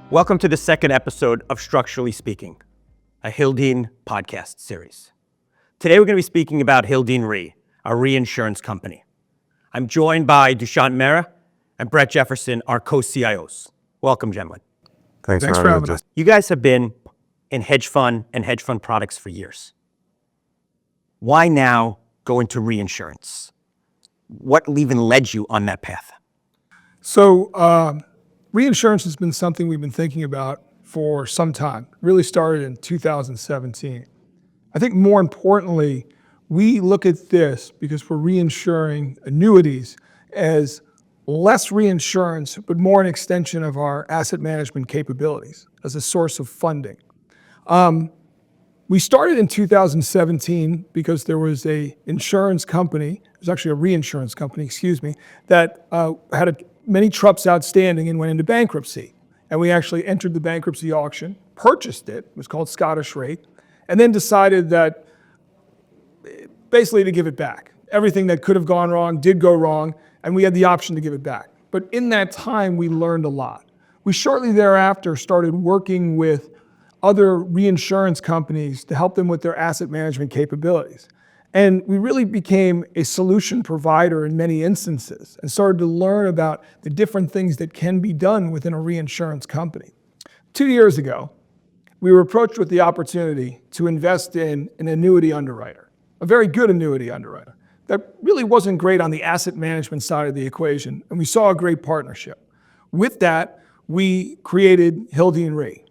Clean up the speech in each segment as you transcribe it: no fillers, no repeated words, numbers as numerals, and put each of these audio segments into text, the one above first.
Welcome to the second episode of Structurally Speaking, a Hildene podcast series. Today we're going to be speaking about Hildene Re, our reinsurance company. I'm joined by Dushyant Mehra and Jefferson, our co-CIOs. Welcome, gentlemen. Thanks for having us. You guys have been in hedge fund and hedge fund products for years. Why now go into reinsurance? What even led you on that path? So reinsurance has been something we've been thinking about for some time. It really started in 2017. I think more importantly, we look at this because we're reinsuring annuities as less reinsurance, but more an extension of our asset management capabilities as a source of funding. We started in 2017 because there was a insurance company, it was actually a reinsurance company, that had many TRUPs outstanding and went into bankruptcy. And we actually entered the bankruptcy auction, purchased it was called Scottish Rate, and then decided that basically to give it back. Everything that could have gone wrong did go wrong, and we had the option to give it back. But in that time, we learned a lot. We shortly thereafter started working with other reinsurance companies to help them with their asset management capabilities. And we really became a solution provider in many instances and started to learn about the different things that can be done within a reinsurance company. 2 years ago, we were approached with the opportunity to invest in an annuity underwriter, a very good annuity underwriter that really wasn't great on the asset management side of the equation, and we saw a great partnership. With that, we created Hildene Re.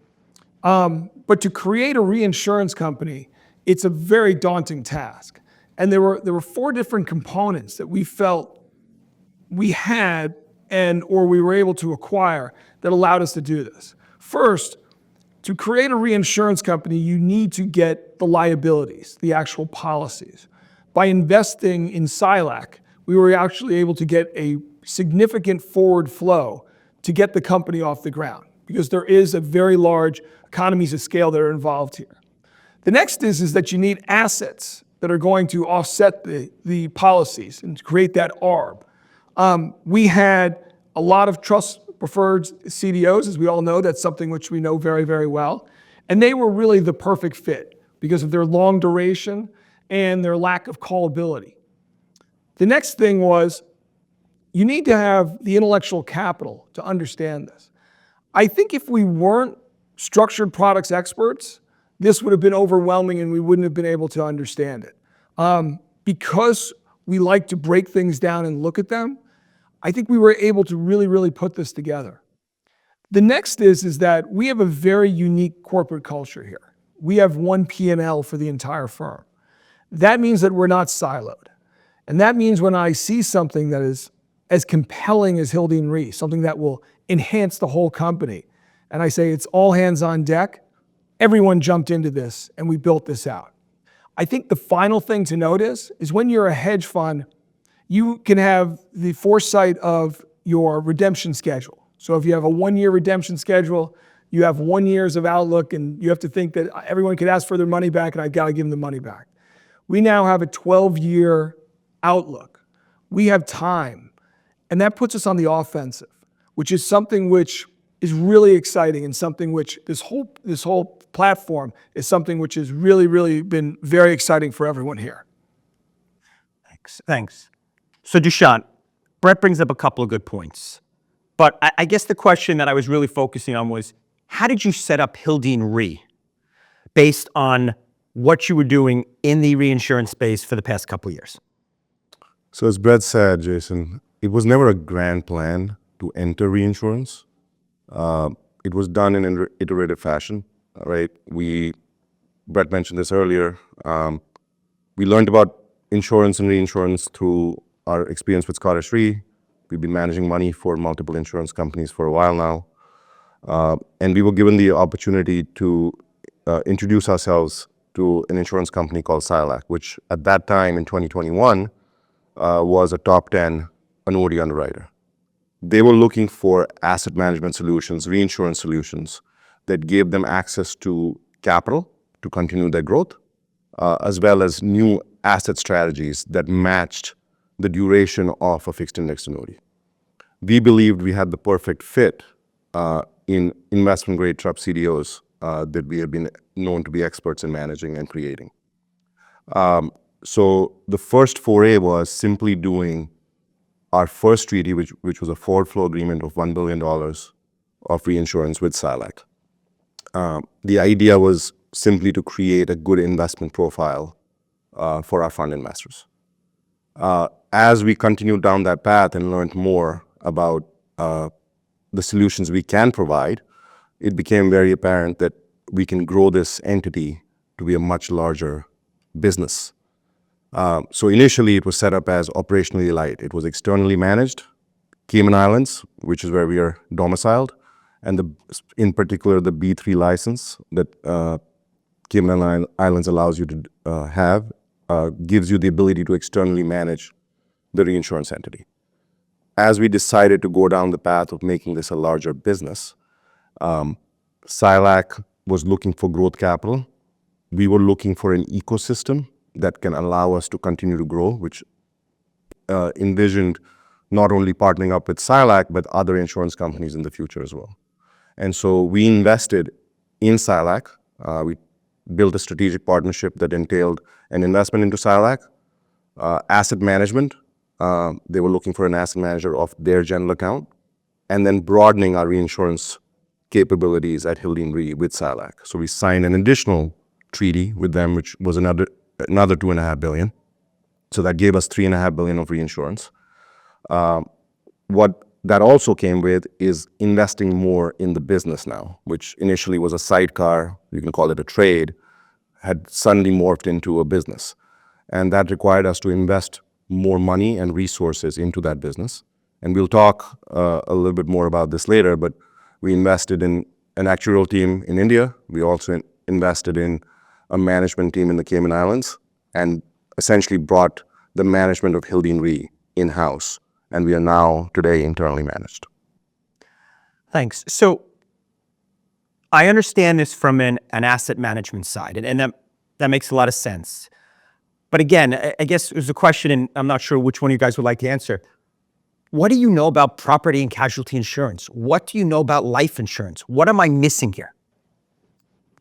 But to create a reinsurance company, it's a very daunting task. And there were 4 different components that we felt we had or we were able to acquire that allowed us to do this. First, to create a reinsurance company, you need to get the liabilities, the actual policies. By investing in SILAC, we were actually able to get a significant forward flow to get the company off the ground, because there is a very large economies of scale that are involved here. The next is that you need assets that are going to offset the policies and to create that ARB. We had a lot of trust preferred CDOs, as we all know. That's something which we know very, very well. And they were really the perfect fit because of their long duration and their lack of callability. The next thing was you need to have the intellectual capital to understand this. I think if we weren't structured products experts, this would have been overwhelming and we wouldn't have been able to understand it. Because we like to break things down and look at them, I think we were able to really, really put this together. The next is that we have a very unique corporate culture here. We have one P&L for the entire firm. That means that we're not siloed. And that means when I see something that is as compelling as Hildene Re, something that will enhance the whole company, and I say it's all hands on deck, everyone jumped into this and we built this out. I think the final thing to notice is when you're a hedge fund, you can have the foresight of your redemption schedule. So if you have a 1-year redemption schedule, you have 1 year's of outlook, and you have to think that everyone could ask for their money back and I've got to give them the money back. We now have a 12-year outlook. We have time, and that puts us on the offensive, which is something which is really exciting and something which this whole platform is something which has really, really been very exciting for everyone here. Thanks. So Dushyant, Brett brings up a couple of good points. But I guess the question that I was really focusing on was, how did you set up Hildene Re based on what you were doing in the reinsurance space for the past couple of years? So as Brett said, Jason, it was never a grand plan to enter reinsurance. It was done in an iterative fashion, right? Brett mentioned this earlier. We learned about insurance and reinsurance through our experience with Scottish Re. We've been managing money for multiple insurance companies for a while now. And we were given the opportunity to introduce ourselves to an insurance company called SILAC, which at that time in 2021 was a top 10 annuity underwriter. They were looking for asset management solutions, reinsurance solutions that gave them access to capital to continue their growth, as well as new asset strategies that matched the duration of a fixed index annuity. We believed we had the perfect fit in investment-grade TRUP CDOs that we have been known to be experts in managing and creating. So the first foray was simply doing our first treaty, which was a forward flow agreement of $1 billion of reinsurance with SILAC. The idea was simply to create a good investment profile for our fund investors. As we continued down that path and learned more about the solutions we can provide, it became very apparent that we can grow this entity to be a much larger business. So initially, it was set up as operationally light. It was externally managed, Cayman Islands, which is where we are domiciled, and in particular, the B3 license that Cayman Islands allows you to have gives you the ability to externally manage the reinsurance entity. As we decided to go down the path of making this a larger business, SILAC was looking for growth capital. We were looking for an ecosystem that can allow us to continue to grow, which envisioned not only partnering up with SILAC, but other insurance companies in the future as well. And so we invested in SILAC. We built a strategic partnership that entailed an investment into SILAC, asset management. They were looking for an asset manager of their general account, and then broadening our reinsurance capabilities at Hildene Re with SILAC. So we signed an additional treaty with them, which was another $2.5 billion. So that gave us $3.5 billion of reinsurance. What that also came with is investing more in the business now, which initially was a sidecar, you can call it a trade, had suddenly morphed into a business. And that required us to invest more money and resources into that business. And we'll talk a little bit more about this later, but we invested in an actuarial team in India. We also invested in a management team in the Cayman Islands, and essentially brought the management of Hildene Re in-house. And we are now today internally managed. Thanks. So I understand this from an asset management side, and that makes a lot of sense. But again, I guess there's a question, and I'm not sure which one of you guys would like to answer. What do you know about property and casualty insurance? What do you know about life insurance? What am I missing here?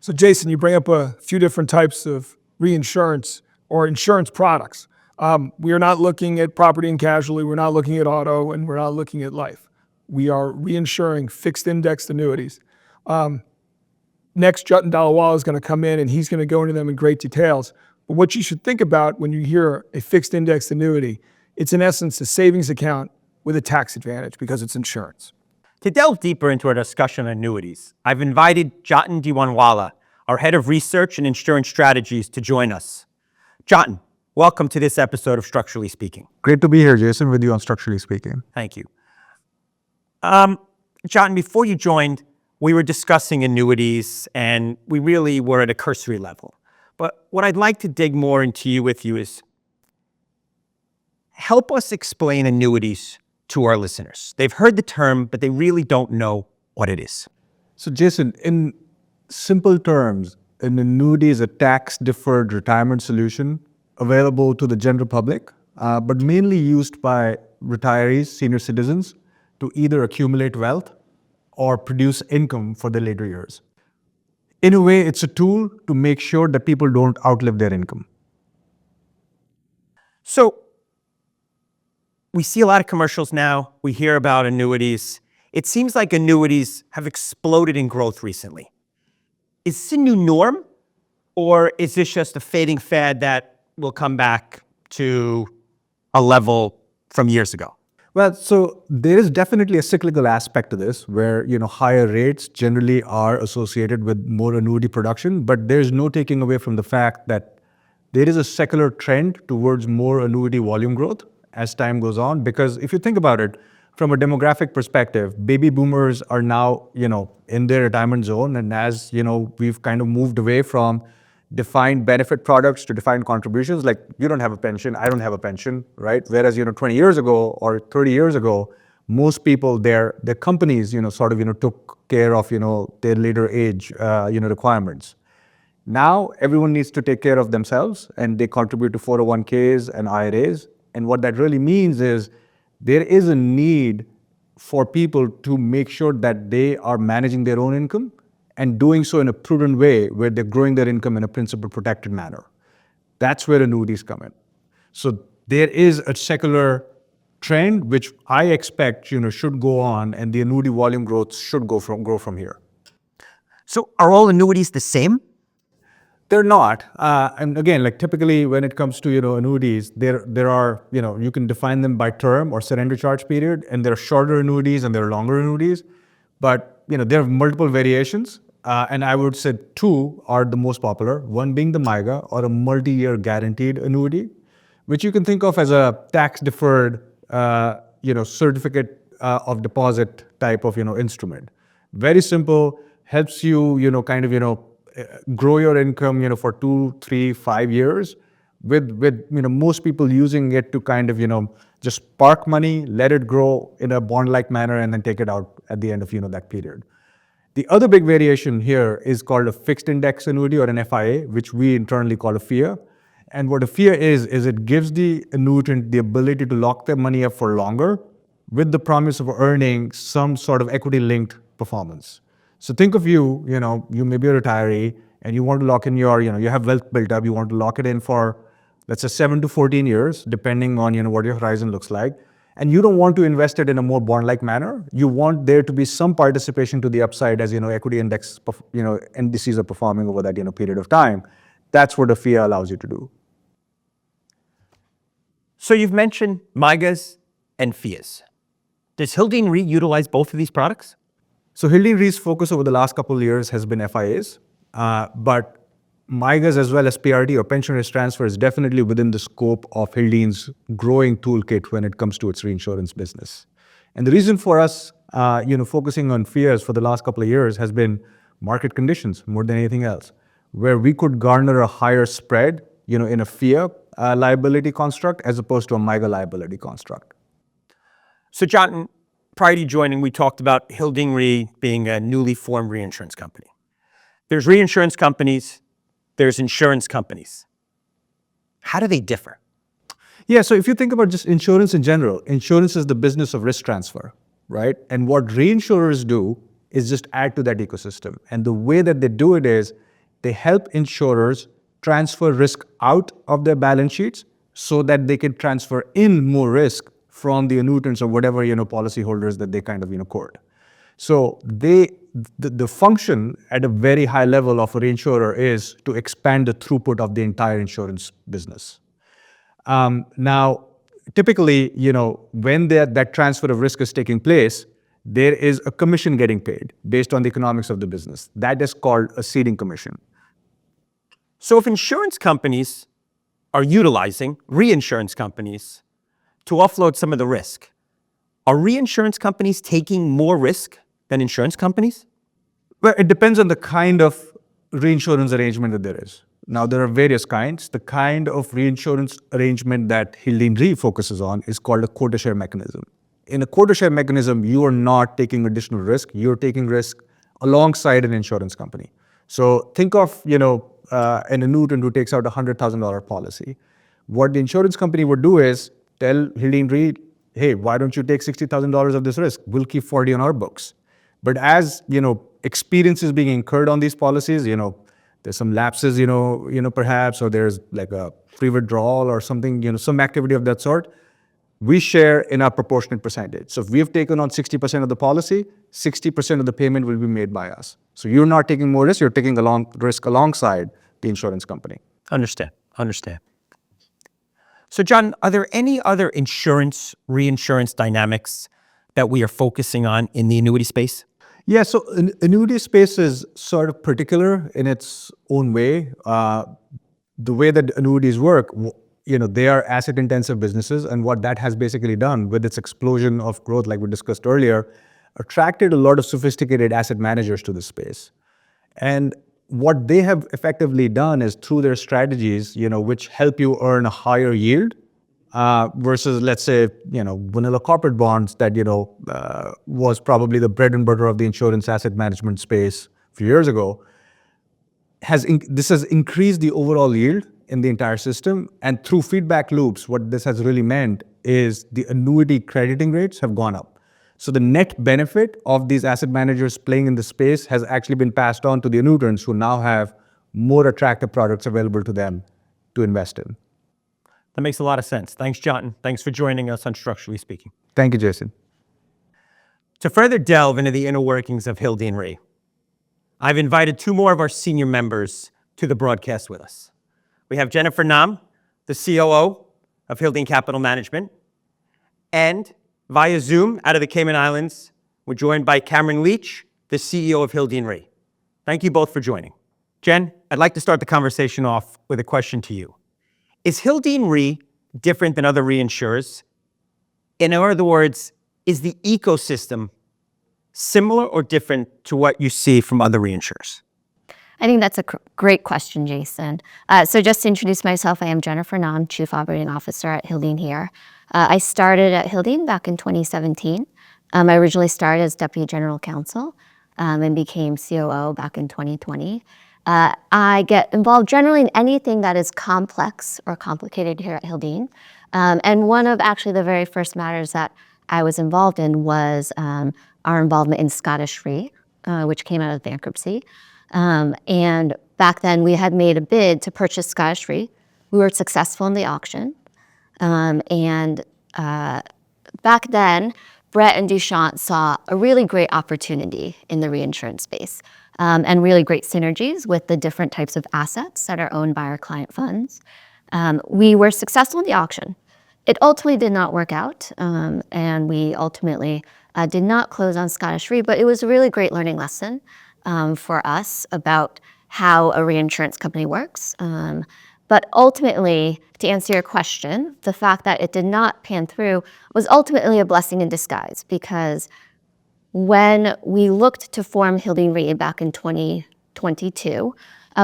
So Jason, you bring up a few different types of reinsurance or insurance products. We are not looking at property and casualty, we're not looking at auto, and we're not looking at life. We are reinsuring fixed indexed annuities. Next, Jatin Dalawala is going to come in and he's going to go into them in great details. But what you should think about when you hear a fixed indexed annuity, it's in essence a savings account with a tax advantage because it's insurance. To delve deeper into our discussion on annuities, I've invited Jatin Dalawala, our head of research and insurance strategies, to join us. Jatin, welcome to this episode of Structurally Speaking. Great to be here, Jason, with you on Structurally Speaking. Thank you. Jatin, before you joined, we were discussing annuities, and we really were at a cursory level. But what I'd like to dig more into with you is help us explain annuities to our listeners. They've heard the term, but they really don't know what it is. So, Jason, in simple terms, an annuity is a tax-deferred retirement solution available to the general public, but mainly used by retirees, senior citizens, to either accumulate wealth or produce income for their later years. In a way, it's a tool to make sure that people don't outlive their income. So we see a lot of commercials now. We hear about annuities. It seems like annuities have exploded in growth recently. Is this a new norm, or is this just a fading fad that will come back to a level from years ago? Well, so there is definitely a cyclical aspect to this where, higher rates generally are associated with more annuity production, but there's no taking away from the fact that there is a secular trend towards more annuity volume growth as time goes on. Because if you think about it, from a demographic perspective, baby boomers are now, in their retirement zone. And as, we've kind of moved away from defined benefit products to defined contributions, like you don't have a pension, I don't have a pension, right? Whereas, 20 years ago or 30 years ago, most people, their companies, took care of, their later age, requirements. Now, everyone needs to take care of themselves and they contribute to 401ks and IRAs. And what that really means is there is a need for people to make sure that they are managing their own income and doing so in a prudent way where they're growing their income in a principal protected manner. That's where annuities come in. So there is a secular trend which I expect should go on, and the annuity volume growth should grow from here. So are all annuities the same? They're not. And again, like typically when it comes to annuities, there are you can define them by term or surrender charge period, and there are shorter annuities and there are longer annuities. But there are multiple variations, and I would say two are the most popular. One being the MYGA, or a multi-year guaranteed annuity, which you can think of as a tax-deferred certificate of deposit type of instrument. Very simple, helps you grow your income for 2, 3, 5 years, with most people using it to just park money, let it grow in a bond-like manner, and then take it out at the end of that period. The other big variation here is called a fixed index annuity, or an FIA, which we internally call a FIA. And what a FIA is it gives the annuitant the ability to lock their money up for longer with the promise of earning some sort of equity-linked performance. So think of you may be a retiree and you want to lock in your, you have wealth built up, you want to lock it in for, let's say 7 to 14 years, depending on, what your horizon looks like. And you don't want to invest it in a more bond-like manner. You want there to be some participation to the upside as, equity index, indices are performing over that, period of time. That's what a FIA allows you to do. So you've mentioned MYGAs and FIAs. Does Hildene Re utilize both of these products? So Hildene Re's focus over the last couple of years has been FIAs, but MYGAs as well as PRT, or pension risk transfer, is definitely within the scope of Hildene's growing toolkit when it comes to its reinsurance business. And the reason for us, focusing on FIAs for the last couple of years has been market conditions more than anything else, where we could garner a higher spread, in a FIA liability construct as opposed to a MYGA liability construct. So John, prior to joining, we talked about Hildene Re being a newly formed reinsurance company. There's reinsurance companies, there's insurance companies. How do they differ? Yeah, so if you think about just insurance in general, insurance is the business of risk transfer, right? And what reinsurers do is just add to that ecosystem. And the way that they do it is they help insurers transfer risk out of their balance sheets so that they can transfer in more risk from the annuitants or whatever, policyholders that they court. So the function at a very high level of a reinsurer is to expand the throughput of the entire insurance business. Now, typically, when that transfer of risk is taking place, there is a commission getting paid based on the economics of the business. That is called a ceding commission. So if insurance companies are utilizing reinsurance companies to offload some of the risk, are reinsurance companies taking more risk than insurance companies? Well, it depends on the kind of reinsurance arrangement that there is. Now, there are various kinds. The kind of reinsurance arrangement that Hildene Re focuses on is called a quota share mechanism. In a quota share mechanism, you are not taking additional risk. You're taking risk alongside an insurance company. So think of, an annuitant who takes out a $100,000 policy. What the insurance company would do is tell Hildene Re, hey, why don't you take $60,000 of this risk? We'll keep 40 on our books. But as, experience is being incurred on these policies, there's some lapses, perhaps, or there's like a free withdrawal or something, some activity of that sort. We share in our proportionate percentage. So if we've taken on 60% of the policy, 60% of the payment will be made by us. So you're not taking more risk, you're taking risk alongside the insurance company. Understand. So John, are there any other insurance, reinsurance dynamics that we are focusing on in the annuity space? Yeah, so annuity space is sort of particular in its own way. The way that annuities work, they are asset-intensive businesses, and what that has basically done with its explosion of growth, like we discussed earlier, attracted a lot of sophisticated asset managers to the space. And what they have effectively done is through their strategies, which help you earn a higher yield versus, let's say, vanilla corporate bonds that, was probably the bread and butter of the insurance asset management space a few years ago. This has increased the overall yield in the entire system. And through feedback loops, what this has really meant is the annuity crediting rates have gone up. So the net benefit of these asset managers playing in the space has actually been passed on to the annuitants who now have more attractive products available to them to invest in. That makes a lot of sense. Thanks, John. Thanks for joining us on Structurally Speaking. Thank you, Jason. To further delve into the inner workings of Hildene Re, I've invited two more of our senior members to the broadcast with us. We have Jennifer Nam, the COO of Hildene Capital Management, and via Zoom out of the Cayman Islands, we're joined by Cameron Leach, the CEO of Hildene Re. Thank you both for joining. Jen, I'd like to start the conversation off with a question to you. Is Hildene Re different than other reinsurers? In other words, is the ecosystem similar or different to what you see from other reinsurers? I think that's a great question, Jason. So just to introduce myself, I am Jennifer Nam, Chief Operating Officer at Hildene here. I started at Hildene back in 2017. I originally started as Deputy General Counsel and became COO back in 2020. I get involved generally in anything that is complex or complicated here at Hildene. And one of actually the very first matters that I was involved in was our involvement in Scottish Re, which came out of bankruptcy. And back then we had made a bid to purchase Scottish Re. We were successful in the auction. Back then, Brett and Dushyant saw a really great opportunity in the reinsurance space and really great synergies with the different types of assets that are owned by our client funds. We were successful in the auction. It ultimately did not work out, and we ultimately did not close on Scottish Re, but it was a really great learning lesson for us about how a reinsurance company works. But ultimately, to answer your question, the fact that it did not pan through was ultimately a blessing in disguise, because when we looked to form Hildene Re back in 2022,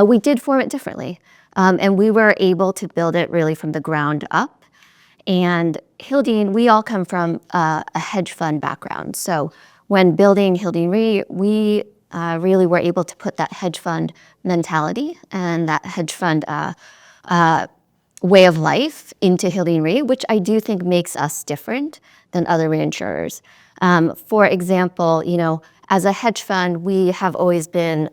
we did form it differently. And we were able to build it really from the ground up. And Hildene, we all come from a hedge fund background. So when building Hildene Re, we really were able to put that hedge fund mentality and that hedge fund way of life into Hildene Re, which I do think makes us different than other reinsurers. For example, as a hedge fund, we have always been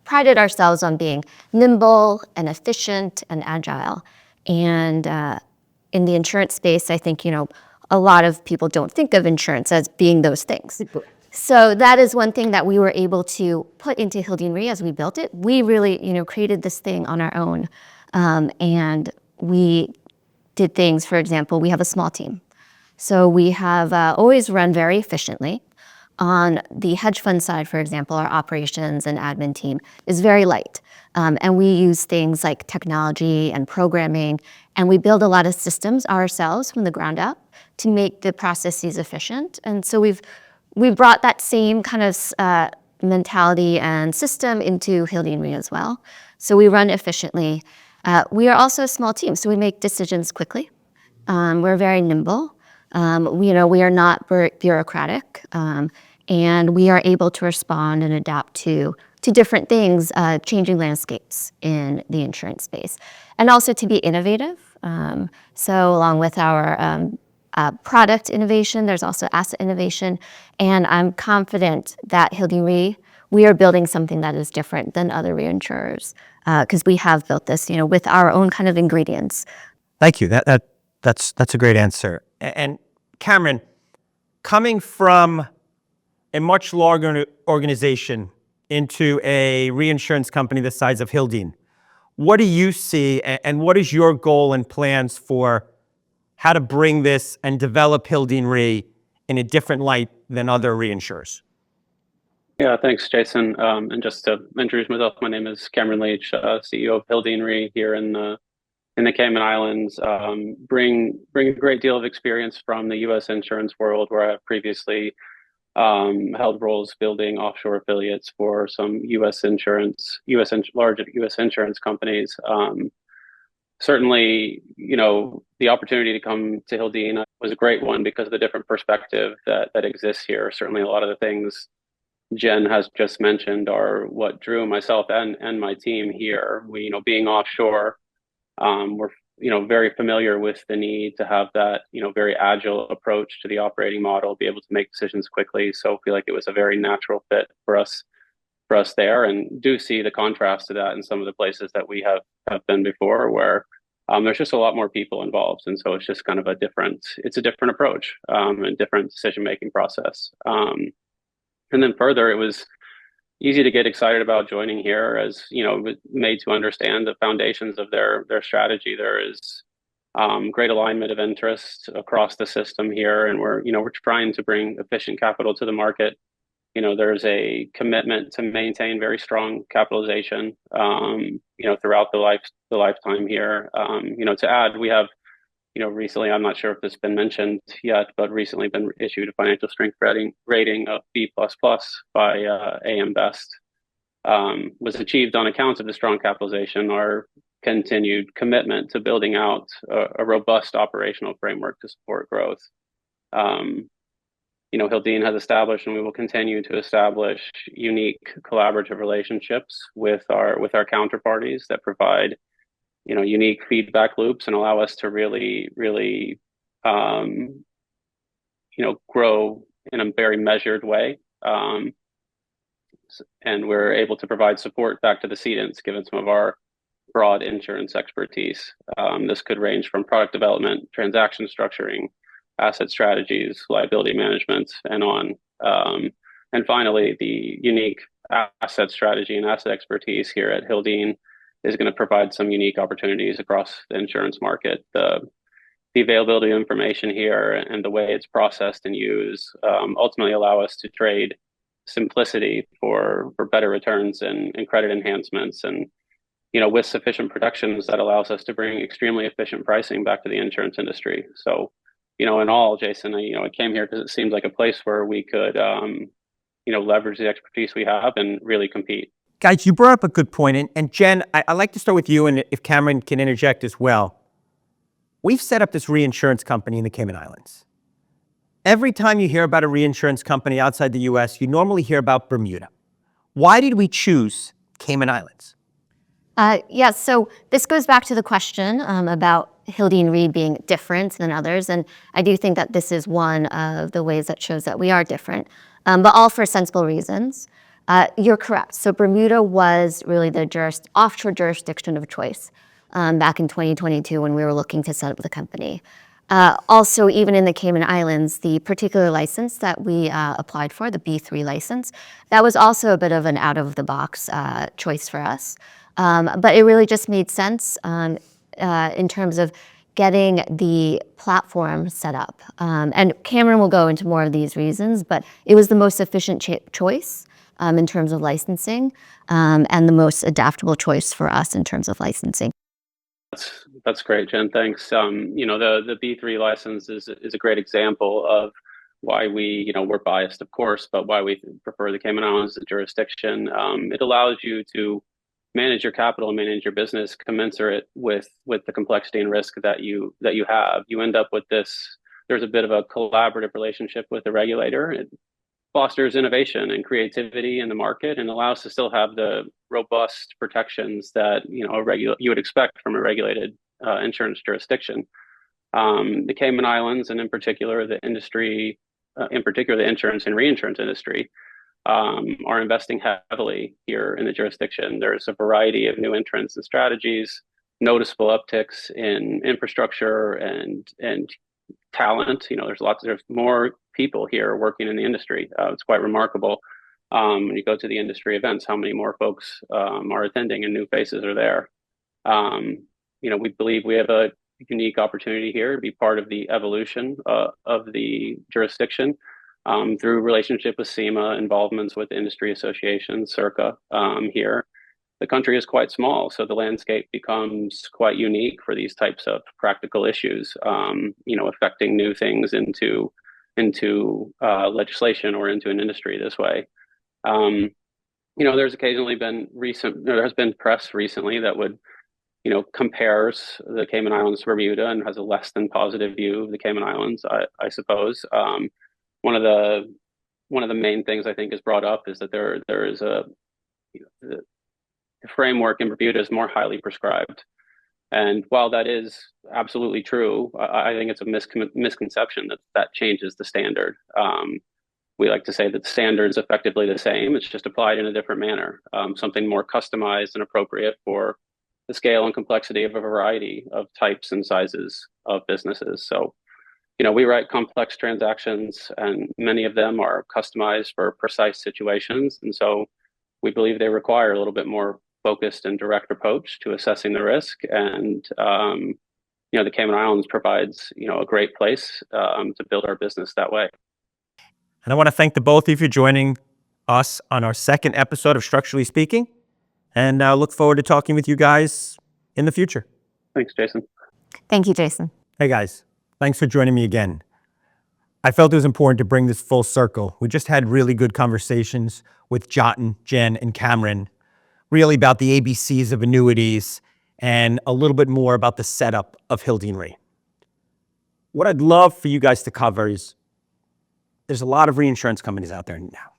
prided ourselves on being nimble and efficient and agile. And in the insurance space, I think, a lot of people don't think of insurance as being those things. So that is one thing that we were able to put into Hildene Re as we built it. We really, created this thing on our own. And we did things, for example, we have a small team. So we have always run very efficiently. On the hedge fund side, for example, our operations and admin team is very light. And we use things like technology and programming, and we build a lot of systems ourselves from the ground up to make the processes efficient. And so we've brought that same kind of mentality and system into Hildene Re as well. So we run efficiently. We are also a small team, so we make decisions quickly. We're very nimble. We are not bureaucratic, and we are able to respond and adapt to different things, changing landscapes in the insurance space, and also to be innovative. So along with our product innovation, there's also asset innovation, and I'm confident that Hildene Re, we are building something that is different than other reinsurers, because we have built this, with our own kind of ingredients. Thank you. That's a great answer. And Cameron, coming from a much larger organization into a reinsurance company the size of Hildene, what do you see, and what is your goal and plans for how to bring this and develop Hildene Re in a different light than other reinsurers? Yeah, thanks, Jason. And just to introduce myself, my name is Cameron Leach, CEO of Hildene Re here in the Cayman Islands. Bring a great deal of experience from the U.S. insurance world, where I've previously held roles building offshore affiliates for some large U.S. insurance companies. Certainly, the opportunity to come to Hildene was a great one because of the different perspective that exists here. Certainly, a lot of the things Jen has just mentioned are what drew myself and my team here. We, being offshore, we're very familiar with the need to have that, very agile approach to the operating model, be able to make decisions quickly. So I feel like it was a very natural fit for us there, and do see the contrast to that in some of the places that we have been before, where there's just a lot more people involved, and so it's just kind of a different approach, and different decision-making process. And then further, it was easy to get excited about joining here, as made to understand the foundations of their strategy. There is great alignment of interest across the system here, and we're trying to bring efficient capital to the market. There's a commitment to maintain very strong capitalization, throughout the lifetime here. To add, we have, recently, I'm not sure if this has been mentioned yet, but recently been issued a financial strength rating of B++ by AM Best. Was achieved on account of the strong capitalization, our continued commitment to building out a robust operational framework to support growth. Hildene has established, and we will continue to establish, unique collaborative relationships with our counterparties that provide unique feedback loops and allow us to really grow in a very measured way, and we're able to provide support back to the cedents given some of our broad insurance expertise. This could range from product development, transaction structuring, asset strategies, liability management, and on. And finally, the unique asset strategy and asset expertise here at Hildene is going to provide some unique opportunities across the insurance market. The availability of information here and the way it's processed and used ultimately allow us to trade simplicity for better returns and credit enhancements, and with sufficient protections that allows us to bring extremely efficient pricing back to the insurance industry. So in all, Jason, I came here because it seems like a place where we could leverage the expertise we have and really compete. Guys, you brought up a good point, and Jen, I'd like to start with you, and if Cameron can interject as well. We've set up this reinsurance company in the Cayman Islands. Every time you hear about a reinsurance company outside the US, you normally hear about Bermuda. Why did we choose Cayman Islands? Yes, so this goes back to the question about Hildene Re being different than others, and I do think that this is one of the ways that shows that we are different, but all for sensible reasons. You're correct. So Bermuda was really the offshore jurisdiction of choice back in 2022 when we were looking to set up the company. Also, even in the Cayman Islands, the particular license that we applied for, the B3 license, that was also a bit of an out-of-the-box choice for us. But it really just made sense in terms of getting the platform set up. And Cameron will go into more of these reasons, but it was the most efficient choice in terms of licensing, and the most adaptable choice for us in terms of licensing. That's great, Jen. Thanks. The B3 license is a great example of why we're biased, of course, but why we prefer the Cayman Islands as a jurisdiction. It allows you to manage your capital and manage your business commensurate with the complexity and risk that you have. You end up with this. There's a bit of a collaborative relationship with the regulator. It fosters innovation and creativity in the market and allows to still have the robust protections that you would expect from a regulated insurance jurisdiction. The Cayman Islands, and in particular the industry, the insurance and reinsurance industry, are investing heavily here in the jurisdiction. There's a variety of new entrants and strategies, noticeable upticks in infrastructure and talent. There's more people here working in the industry. It's quite remarkable. When you go to the industry events, how many more folks are attending and new faces are there. We believe we have a unique opportunity here to be part of the evolution of the jurisdiction through relationship with SEMA, involvements with industry associations, circa here. The country is quite small, so the landscape becomes quite unique for these types of practical issues, affecting new things into legislation or into an industry this way. There's occasionally there has been press recently that would, compares the Cayman Islands to Bermuda and has a less than positive view of the Cayman Islands, I suppose. One of the main things I think is brought up is that there is the framework in Bermuda is more highly prescribed. And while that is absolutely true, I think it's a misconception that changes the standard. We like to say that the standard is effectively the same. It's just applied in a different manner, something more customized and appropriate for the scale and complexity of a variety of types and sizes of businesses. So, we write complex transactions, and many of them are customized for precise situations. And so we believe they require a little bit more focused and direct approach to assessing the risk. And, the Cayman Islands provides, a great place to build our business that way. And I want to thank the both of you for joining us on our second episode of Structurally Speaking. And I look forward to talking with you guys in the future. Thanks, Jason. Thank you, Jason. Hey guys, thanks for joining me again. I felt it was important to bring this full circle. We just had really good conversations with Jotin, Jen, and Cameron, really about the ABCs of annuities and a little bit more about the setup of Hildene Re. What I'd love for you guys to cover is there's a lot of reinsurance companies out there now.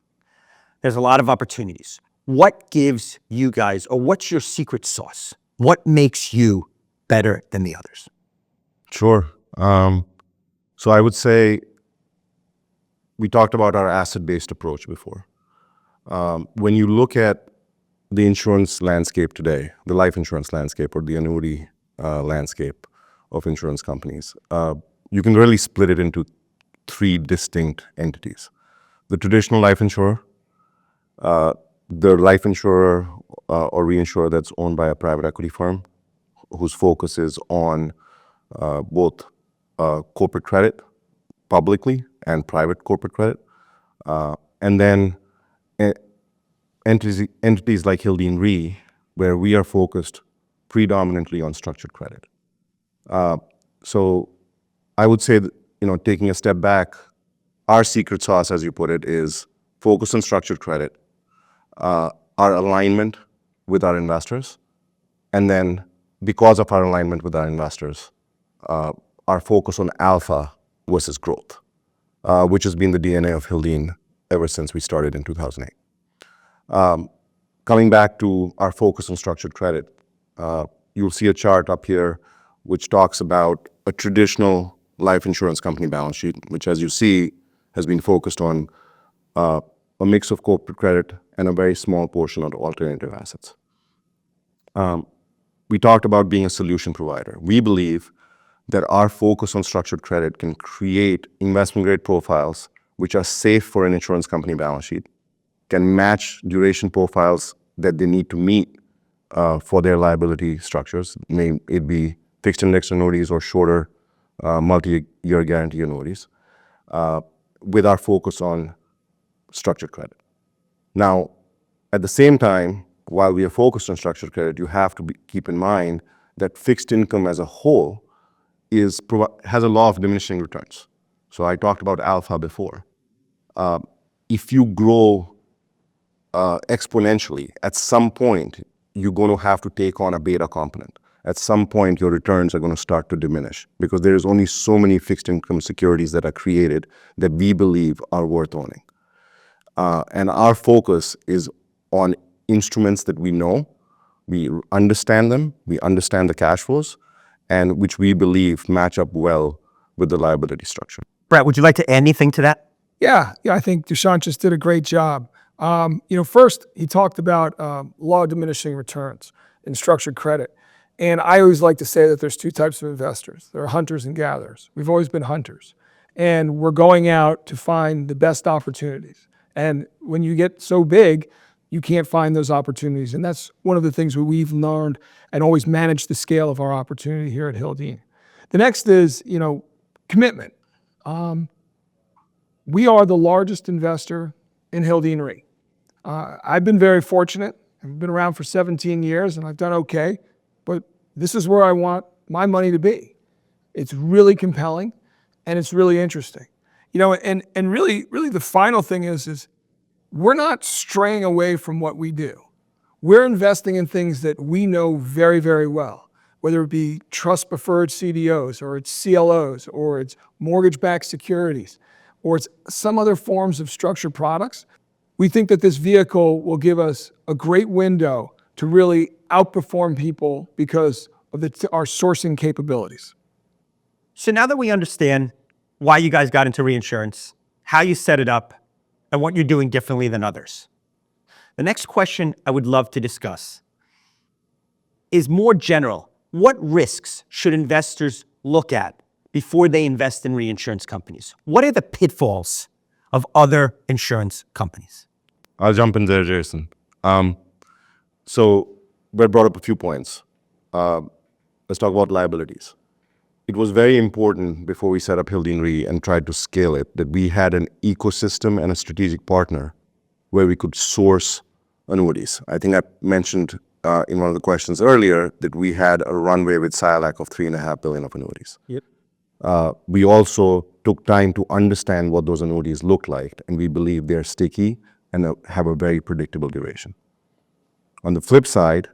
There's a lot of opportunities. What gives you guys, or what's your secret sauce? What makes you better than the others? Sure. So I would say we talked about our asset-based approach before. When you look at the insurance landscape today, the life insurance landscape or the annuity landscape of insurance companies, you can really split it into three distinct entities. The traditional life insurer, the life insurer or reinsurer that's owned by a private equity firm whose focus is on both corporate credit, publicly, and private corporate credit. And then entities like Hildene Re, where we are focused predominantly on structured credit. So I would say that, taking a step back, our secret sauce, as you put it, is focus on structured credit, our alignment with our investors, and then because of our alignment with our investors, our focus on alpha versus growth, which has been the DNA of Hildene ever since we started in 2008. Coming back to our focus on structured credit, you'll see a chart up here which talks about a traditional life insurance company balance sheet, which, as you see, has been focused on a mix of corporate credit and a very small portion of alternative assets. We talked about being a solution provider. We believe that our focus on structured credit can create investment-grade profiles which are safe for an insurance company balance sheet, can match duration profiles that they need to meet for their liability structures, may it be fixed index annuities or shorter multi-year guarantee annuities, with our focus on structured credit. Now, at the same time, while we are focused on structured credit, you have to keep in mind that fixed income as a whole has a law of diminishing returns. So I talked about alpha before. If you grow exponentially, at some point, you're going to have to take on a beta component. At some point, your returns are going to start to diminish because there is only so many fixed income securities that are created that we believe are worth owning. And our focus is on instruments that we know, we understand them, we understand the cash flows, and which we believe match up well with the liability structure. Brett, would you like to add anything to that? Yeah, I think Dushyant just did a great job. First, he talked about law of diminishing returns in structured credit. And I always like to say that there's two types of investors. There are hunters and gatherers. We've always been hunters. And we're going out to find the best opportunities. And when you get so big, you can't find those opportunities. And that's one of the things we've learned and always managed the scale of our opportunity here at Hildene. The next is, commitment. We are the largest investor in Hildene Re. I've been very fortunate. I've been around for 17 years and I've done okay, but this is where I want my money to be. It's really compelling and it's really interesting. And really the final thing is we're not straying away from what we do. We're investing in things that we know very, very well, whether it be trust preferred CDOs or it's CLOs or it's mortgage-backed securities or it's some other forms of structured products. We think that this vehicle will give us a great window to really outperform people because of our sourcing capabilities. So now that we understand why you guys got into reinsurance, how you set it up, and what you're doing differently than others, the next question I would love to discuss is more general. What risks should investors look at before they invest in reinsurance companies? What are the pitfalls of other insurance companies? I'll jump in there, Jason. So Brett brought up a few points. Let's talk about liabilities. It was very important before we set up Hildene Re and tried to scale it that we had an ecosystem and a strategic partner where we could source annuities. I think I mentioned in one of the questions earlier that we had a runway with SILAC of $3.5 billion of annuities. Yep. We also took time to understand what those annuities look like, and we believe they're sticky and have a very predictable duration. On the flip side,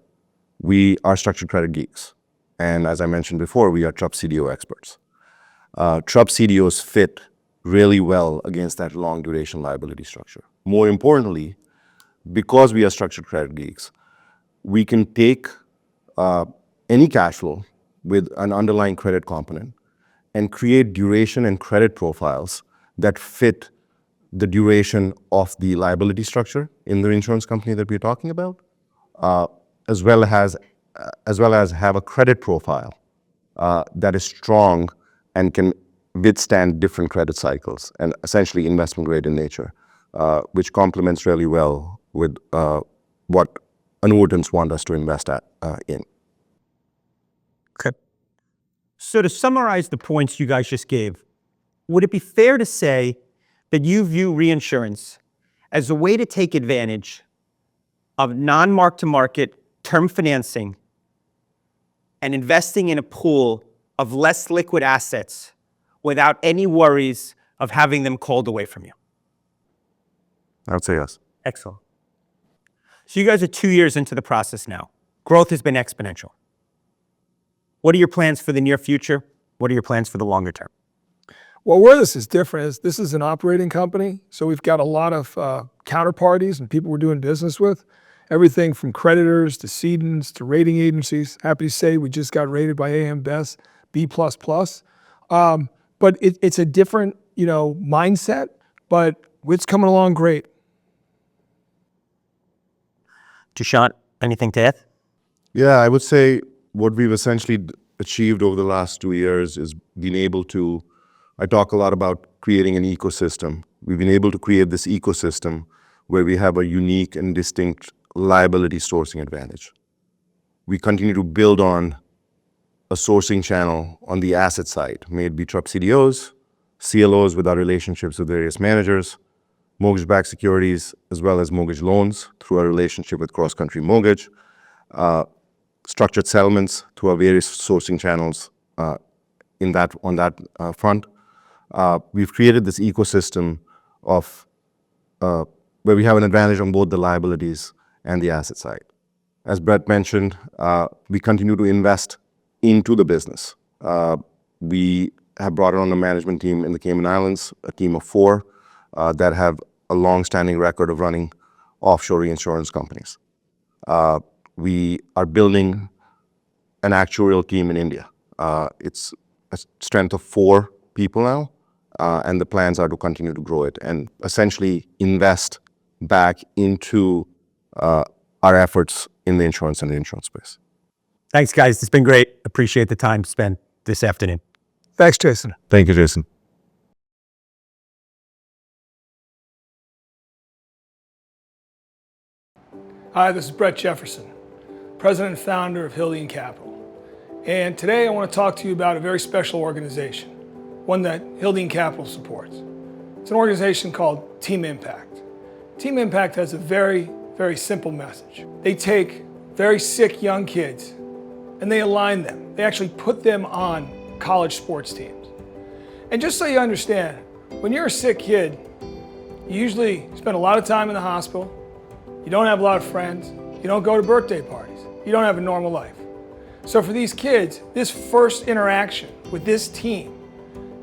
we are structured credit geeks. And as I mentioned before, we are TRUP CDO experts. TRUP CDOs fit really well against that long duration liability structure. More importantly, because we are structured credit geeks, we can take any cash flow with an underlying credit component and create duration and credit profiles that fit the duration of the liability structure in the insurance company that we're talking about, as well as have a credit profile that is strong and can withstand different credit cycles and essentially investment grade in nature, which complements really well with what annuitants want us to invest in. Okay. So to summarize the points you guys just gave, would it be fair to say that you view reinsurance as a way to take advantage of non-mark-to-market term financing and investing in a pool of less liquid assets without any worries of having them called away from you? I would say yes. Excellent. So you guys are 2 years into the process now. Growth has been exponential. What are your plans for the near future? What are your plans for the longer term? Well, where this is different is this is an operating company, so we've got a lot of counterparties and people we're doing business with. Everything from creditors to cedents to rating agencies. Happy to say we just got rated by AM Best B++. But it's a different, mindset, but it's coming along great. Dushyant, anything to add? Yeah, I would say what we've essentially achieved over the last 2 years is being able to, I talk a lot about creating an ecosystem. We've been able to create this ecosystem where we have a unique and distinct liability sourcing advantage. We continue to build on a sourcing channel on the asset side, may it be TRUP CDOs, CLOs with our relationships with various managers, mortgage-backed securities, as well as mortgage loans through our relationship with Cross Country Mortgage, structured settlements through our various sourcing channels on that front. We've created this ecosystem of where we have an advantage on both the liabilities and the asset side. As Brett mentioned, we continue to invest into the business. We have brought on a management team in the Cayman Islands, a team of 4 that have a long-standing record of running offshore reinsurance companies. We are building an actuarial team in India. It's a strength of 4 people now, and the plans are to continue to grow it and essentially invest back into our efforts in the insurance and reinsurance space. Thanks, guys. It's been great. Appreciate the time spent this afternoon. Thanks, Jason. Thank you, Jason. Hi, this is Brett Jefferson, President and founder of Hildene Capital. And today I want to talk to you about a very special organization, one that Hildene Capital supports. It's an organization called Team Impact. Team Impact has a very, very simple message. They take very sick young kids and they align them. They actually put them on college sports teams. And just so you understand, when you're a sick kid, you usually spend a lot of time in the hospital, you don't have a lot of friends, you don't go to birthday parties, you don't have a normal life. So for these kids, this first interaction with this team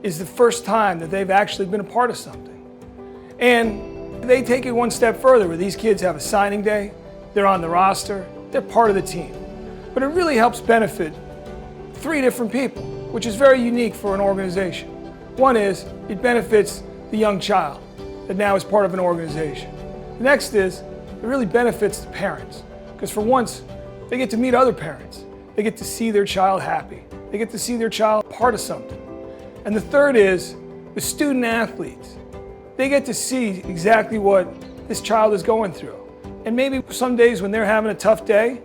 is the first time that they've actually been a part of something. And they take it one step further, where these kids have a signing day, they're on the roster, they're part of the team. But it really helps benefit 3 different people, which is very unique for an organization. One is it benefits the young child that now is part of an organization. The next is it really benefits the parents, because for once they get to meet other parents. They get to see their child happy. They get to see their child part of something. And the third is the student athletes. They get to see exactly what this child is going through. And maybe some days when they're having a tough day,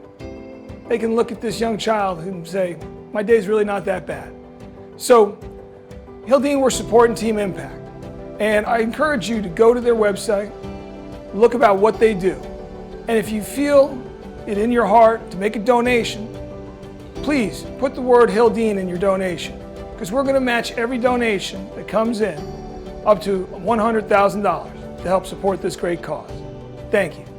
they can look at this young child and say, my day's really not that bad. So, Hildene, we're supporting Team Impact. And I encourage you to go to their website, look about what they do. And if you feel it in your heart to make a donation, please put the word Hildene in your donation, because we're going to match every donation that comes in up to $100,000 to help support this great cause. Thank you.